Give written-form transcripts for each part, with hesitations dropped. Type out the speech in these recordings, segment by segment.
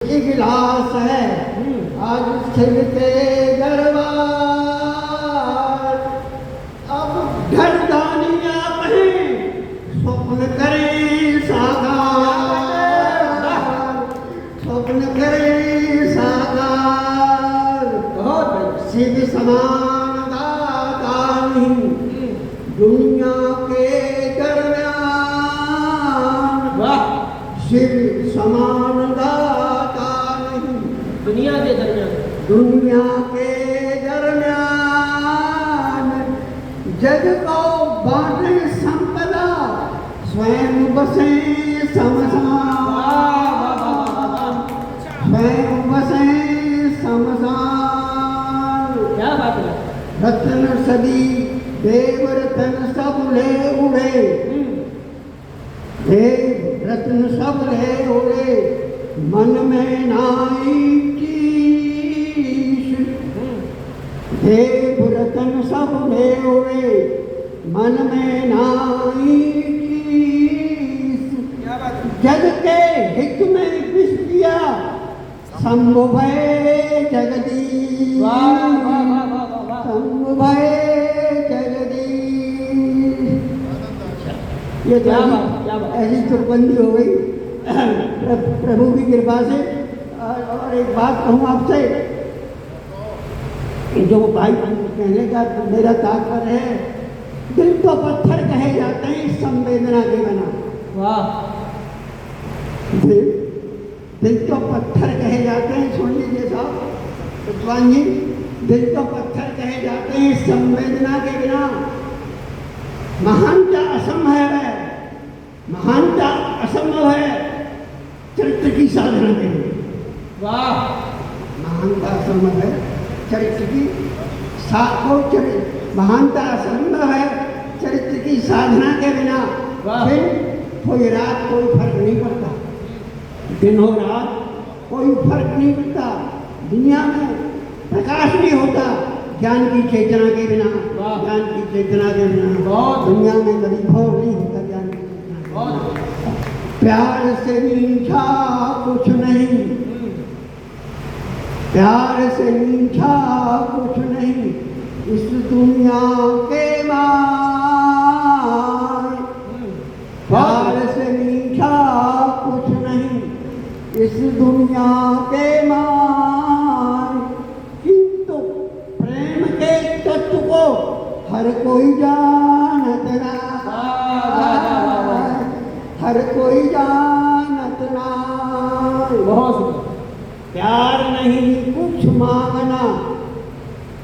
इजलास है आज शिव के दरबार। अब घरदानी आप हैं स्वप्न करें साकार, स्वप्न करें साकार। शिव समान दाता नहीं दुनिया के दरमियान, शिव समान दाता नहीं दुनिया के दरमियान, दुनिया के दरमियान। जग को बांटे संपदा स्वयं बसे शमशान, स्वयं बसे शमशान। क्या बात है। रत्न सदी देव रत्न सब ले उड़े, देव रत्न सब ले उड़े मन में नाई कीश। देव रत्न सब ले उड़े मन में नाई कीश। जग के हित में विष दिया शंभु भय जगदीश, शंभु भय जगदीश। ये क्या बात, क्या बात। ऐसी तुरबंदी हो गई प्रभु की कृपा से। और एक बात कहूँ आपसे, जो भाई कहने का मेरा तात्पर्य है, दिल तो पत्थर कहे जाते हैं इस संवेदना के बिना। वाह। दिल तो पत्थर कहे जाते हैं, सुन लीजिए साहब विद्वान जी, दिल तो पत्थर कहे जाते हैं इस संवेदना के बिना। महानता असंभव है, महानता असंभव है चरित्र की साधना के लिए। वाह। महानता असंभव है चरित्र की महानता असंभव है चरित्र की साधना के बिना। फिर कोई रात कोई फर्क नहीं पड़ता, दिन हो रात कोई फर्क नहीं पड़ता। दुनिया में प्रकाश नहीं होता ज्ञान की चेतना के बिना, ज्ञान की चेतना के बिना दुनिया में कभी भोर नहीं होता ज्ञान की चेतना। प्यार से मीठा कुछ नहीं, प्यार से मीठा कुछ नहीं इस दुनिया के माय। प्यार से मीठा कुछ नहीं इस दुनिया के माय। किंतु प्रेम के तत्व को हर कोई जानत ना, हर कोई जानत ना। बहुत प्यार नहीं कुछ मांगना,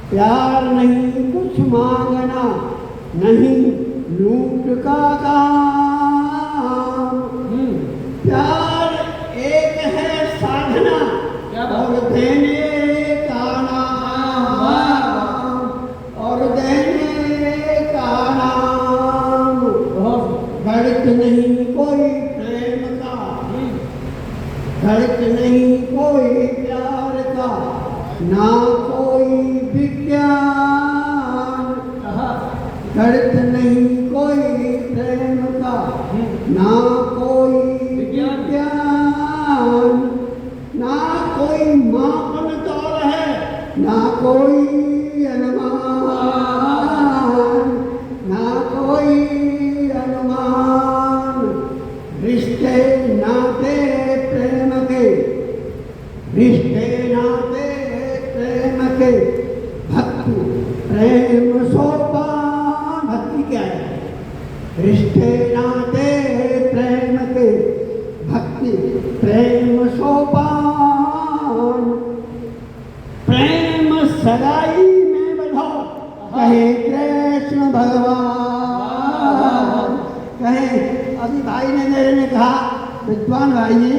प्यार नहीं कुछ मांगना, नहीं लूट का काम। प्यार एक है साधना और देने का नाम, और देने का नाम। गणित नहीं कोई प्रेम का, गणित नहीं कोई प्यार का, ना कोई विज्ञान। गणित नहीं कोई प्रेम का, ना कोई विज्ञान, ना कोई मापन तौल है, ना कोई अनुमान, ना कोई अनुमान। रिश्ते नाते प्रेम के, रिश्ते नाते प्रेम के, भक्ति प्रेम सोपान। भक्ति क्या है? रिश्ते नाते प्रेम के, भक्ति प्रेम सोपान। प्रेम सगाई में बंधो कहे कृष्ण भगवान, कहे। अभी भाई ने मेरे ने कहा, विद्वान भाई जी,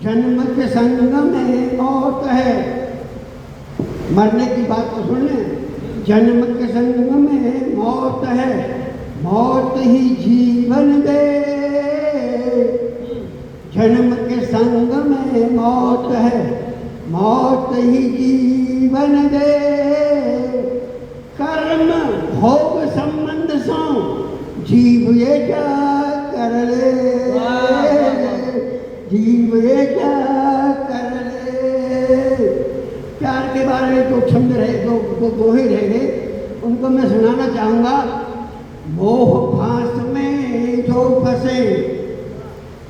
जन्म के संगम में मौत है। मरने की बात तो सुन लें, जन्म के संगम में मौत है, मौत ही जीवन दे। जन्म के संग में मौत है, मौत ही जीवन दे। कर्म भोग संबंध सो जीव ये क्या कर ले, जीव ये क्या कर ले। बारे में दो छंद रहे, दो दोहे रह गए, उनको मैं सुनाना चाहूँगा। मोह फांस में जो फंसे,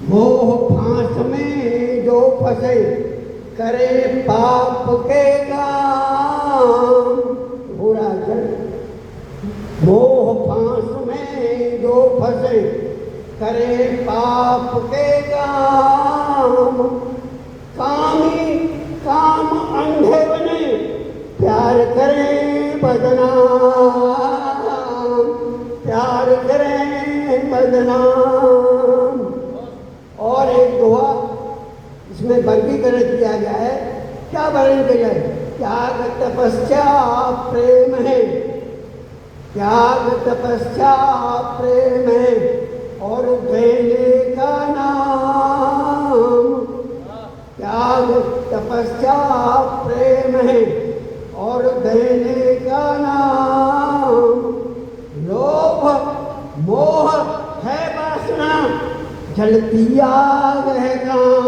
मोह फांस में जो फंसे, करे पाप के काम बुरा जन। मोह फांस में जो फंसे, करे पाप के काम। कामी काम अंधे बने, प्यार करें बदनाम, प्यार करें बदनाम। और एक दोहा इसमें वर्गीकरण किया गया है। क्या वर्णन किया है? त्याग तपस्या प्रेम है, त्याग तपस्या प्रेम है, और देने का नाम। त्याग तपस्या प्रेम है, और देने का नाम। लोभ मोह है वासना, जलती आग है काम,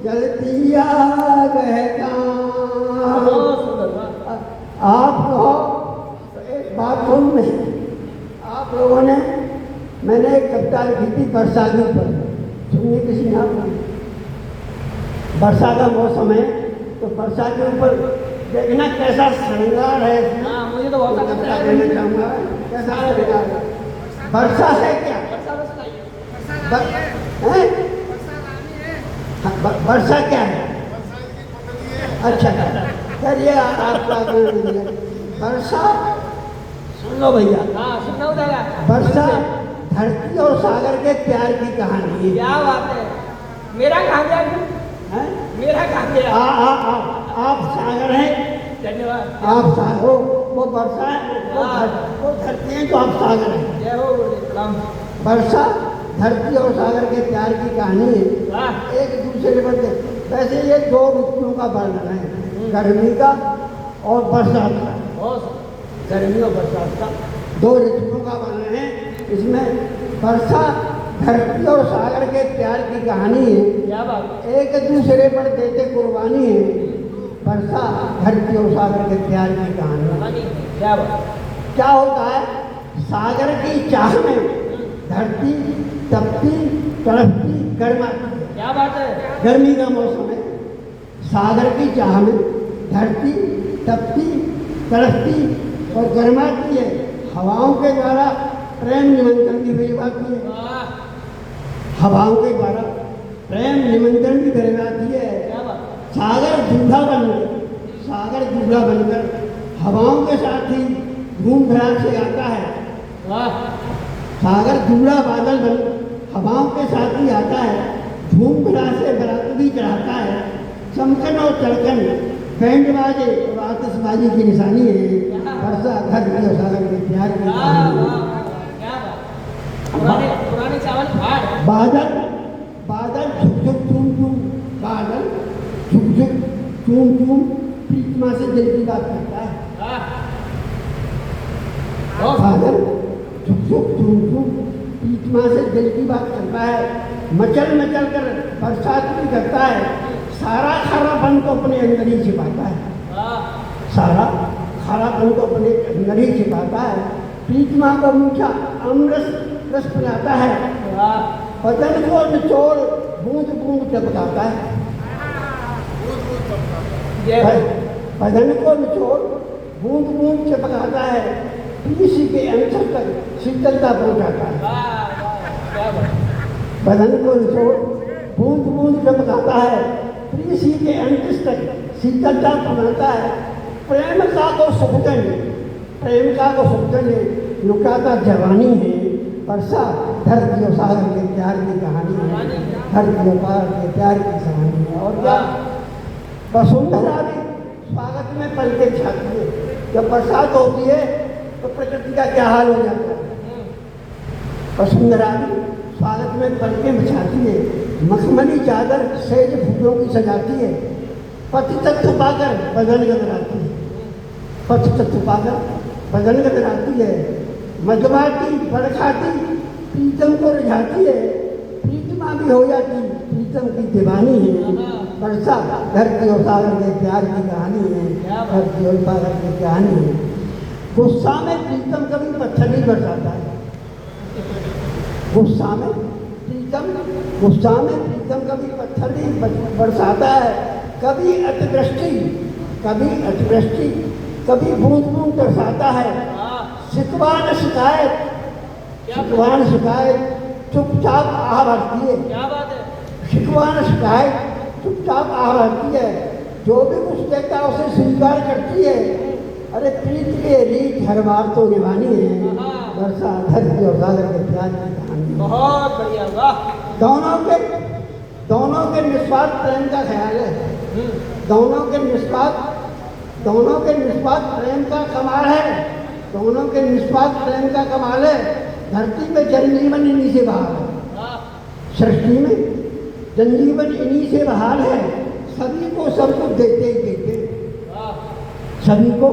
जलती आग है काम। बहुत सुंदर, वाह। आप लोग एक बात सुन में, आप लोगों ने, मैंने एक कविता लिखी थी वर्षा के ऊपर, सुनिए किसी ने आपने? वर्षा का मौसम है तो वर्षा के ऊपर देखना कैसा श्रृंगार है इसमें। हाँ, मुझे तो बहुत अच्छा कविता कहना चाहूँगा, कैसा श्रृंगार है। वर्षा है क्या? वर्षा बस लाइए। वर्षा क्या है? अच्छा, चलिए आपका वर्षा सुन लो भैया। हाँ, सुनना उठाएगा। वर्षा धरती और सागर के प्यार की कहानी है। क्या बात है। मेरा कहाँ गया तू? हैं? मेरा कहाँ गया? आप सागर हैं, धन्यवाद। आप सागर हो, वो वर्षा है, वो धरती है तो आप सागर हैं। जय हो राम। वर्षा धरती और सागर के प्यार की कहानी है, वाह। एक दूसरे पर। वैसे ये दो ऋतुओं का वर्णन है, गर्मी का और बरसात का। बहुत गर्मी और बरसात का दो ऋतुओं का वर्णन है इसमें। वर्षा धरती और सागर के प्यार की कहानी है, क्या बात। एक दूसरे पर देते कुर्बानी है। वर्षा धरती और सागर के प्यार की कहानी। क्या बात। क्या होता है? सागर की चाह में धरती तपती तड़पती गर्माती है। क्या बात है। गर्मी का मौसम है, सागर की चाह में धरती तपती तड़पती और गर्माती है। हवाओं के द्वारा प्रेम निमंत्रण भी भेजवाती है, वाह। हवाओं के द्वारा प्रेम निमंत्रण भी भेजवाती है। क्या बात। सागर दूल्हा बनकर, सागर दूल्हा बनकर हवाओं के साथ ही धूम धड़ाक से आता है। वाह। सागर दूल्हा बादल बन हवाओं के साथ ही आता है, धूम धड़ाक से बारात भी चढ़ाता है। चमकन और चड़कन, बैंड बाजे और आतिशबाजी की निशानी है। वर्षा धरती और सागर के प्यार की वाह, कहानी है। वाह, क्या बात। पुराने चावल फाड़। बादल बादल झुक झुक चूम चूम, बादल झुक झुक चूम चूम प्रीतमा से दिल की बात करता है। वाह। बादल झुक झुक चूम चूम प्रीतमा से दिल की बात करता है। मचल मचल कर बरसात भी करता है, सारा खारापन को अपने अंदर ही छिपाता है। वाह। सारा खारापन को अपने अंदर ही छिपाता है। प्रीतमा को मीठा अमृत रस पिलाता है, वाह। बदन को निचोड़ बूंद बूंद टपकाता है। जय हो। बदन को निचोड़ बूंद बूंद टपकाता है, किसी के अंतर तक शीतलता पहुंचाता है। वाह, वाह, क्या बात। बदन को निचोड़ बूंद बूंद टपकाता है, किसी के अंत तक शीतलता पहुंचाता है। प्रेमता को सुखदन, प्रेमता को सुखदन लुटाता जवानी है। वर्षा धरती और सागर के प्यार की कहानी है, धरती और सागर के प्यार की कहानी है। और क्या वसुंधरा भी स्वागत में पलके छाती है। जब बरसात होती है तो प्रकृति का क्या हाल हो जाता है। वसुंधरा भी स्वागत में पलके बिछाती है, मखमली चादर सेज फूलों की सजाती है। पति तत्व पाकर बदन गदराती है, पति तत्व पाकर बदन गदराती है। मधुबाती बरखाती प्रीतम को रिझाती है। प्रीतमा कितना भी हो जाती प्रीतम की दीवानी है। वर्षा धरती और सागर के प्यार की कहानी है। धरती और सागर की कहानी है। गुस्सा में प्रीतम कभी पत्थर नहीं बरसाता है। गुस्सा में प्रीतम कभी पत्थर नहीं बरसाता है। कभी अतिवृष्टि कभी बूंद बूंद बरसाता है। शिकवा न शिकायत चुपचाप आह भरती है। क्या बात है। शिकवा न शिकायत चुपचाप आह भरती है। जो भी कुछ देता है उसे स्वीकार करती है। अरे प्रीत के रीत हर बार तो निभानी है। वर्षा धरती और सागर के प्यार की कहानी। बहुत बढ़िया, वाह। दोनों के निस्वार्थ प्रेम का ख्याल है। दोनों के निस्वार्थ प्रेम का कमाल है। दोनों के निस्वार्थ प्रेम का कमाल है। धरती में जनजीवन इन्हीं से बहाल है। सृष्टि में जनजीवन इन्हीं से बहाल है। सभी को सब कुछ देते ही देते, सभी को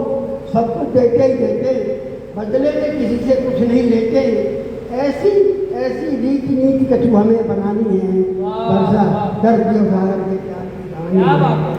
सब कुछ देते ही देते, बदले में किसी से कुछ नहीं लेते। ऐसी रीति नीति कछु हमें बनानी है। वर्षा धरती और सागर के प्यार की कहानी। क्या बात है।